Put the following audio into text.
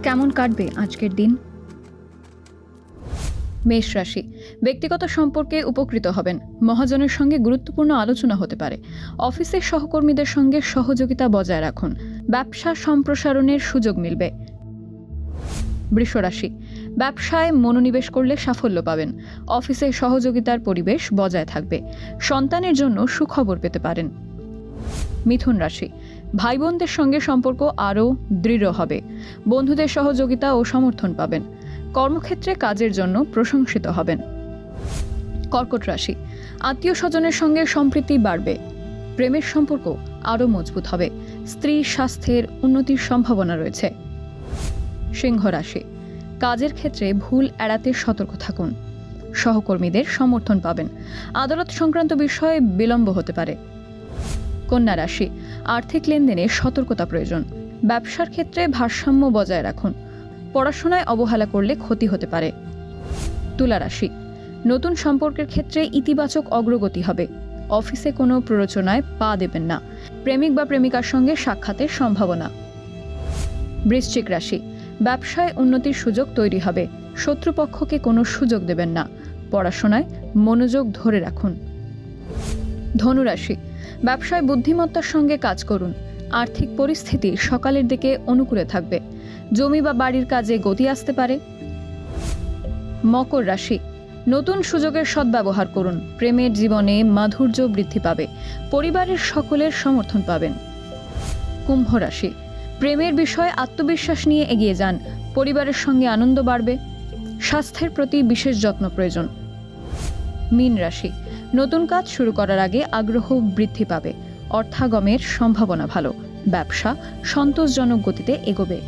কেমন কাটবে আজকের দিন? মেষ রাশি, ব্যক্তিগত সম্পর্কে উপকৃত হবেন। মহাজনের সঙ্গে গুরুত্বপূর্ণ আলোচনা হতে পারে। অফিসের সহকর্মীদের সঙ্গে সহযোগিতা বজায় রাখুন। ব্যবসা সম্প্রসারণের সুযোগ মিলবে। বৃষ রাশি, ব্যবসায় মনোনিবেশ করলে সাফল্য পাবেন। অফিসে সহযোগিতার পরিবেশ বজায় থাকবে। সন্তানের জন্য সুখবর পেতে পারেন। মিথুন রাশি, ভাই বোনদের সঙ্গে সম্পর্ক আরও দৃঢ় হবে। বন্ধুদের সহযোগিতা ও সমর্থন পাবেন। কর্মক্ষেত্রে কাজের জন্য প্রশংসিত হবেন। কর্কট রাশি, আত্মীয় স্বজনের সঙ্গে সম্প্রীতি বাড়বে। প্রেমের সম্পর্ক আরও মজবুত হবে। স্ত্রীর স্বাস্থ্যের উন্নতির সম্ভাবনা রয়েছে। সিংহ রাশি, কাজের ক্ষেত্রে ভুল এড়াতে সতর্ক থাকুন। সহকর্মীদের সমর্থন পাবেন। আদালত সংক্রান্ত বিষয়ে বিলম্ব হতে পারে। কন্যা রাশি, আর্থিক লেনদেনে সতর্কতা প্রয়োজন। ব্যবসার ক্ষেত্রে ভারসাম্য বজায় রাখুন। পড়াশোনায় অবহেলা করলে ক্ষতি হতে পারে। তুলা রাশি, নতুন সম্পর্কের ক্ষেত্রে ইতিবাচক অগ্রগতি হবে। অফিসে কোনো প্ররোচনায় পা দেবেন না। প্রেমিক বা প্রেমিকার সঙ্গে সাক্ষাতের সম্ভাবনা। বৃশ্চিক রাশি, ব্যবসায় উন্নতির সুযোগ তৈরি হবে। শত্রুপক্ষকে কোনো সুযোগ দেবেন না। পড়াশোনায় মনোযোগ ধরে রাখুন। ধনু রাশি, ব্যবসায় বুদ্ধিমত্তার সঙ্গে কাজ করুন। আর্থিক পরিস্থিতি সকালের দিকে অনুকূলে থাকবে। জমি বা বাড়ির কাজে গতি আসতে পারে। মকর রাশি, নতুন সুযোগের সদ্ব্যবহার করুন। প্রেমের জীবনে মাধুর্য বৃদ্ধি পাবে। পরিবারের সকলের সমর্থন পাবেন। কুম্ভ রাশি, প্রেমের বিষয়ে আত্মবিশ্বাস নিয়ে এগিয়ে যান। পরিবারের সঙ্গে আনন্দ বাড়বে। স্বাস্থ্যের প্রতি বিশেষ যত্ন প্রয়োজন। মীন রাশি, নতুন কাজ শুরু করার আগে আগ্রহ বৃদ্ধি পাবে। অর্থাগমের সম্ভাবনা ভালো। ব্যবসা সন্তোষজনক গতিতে এগোবে।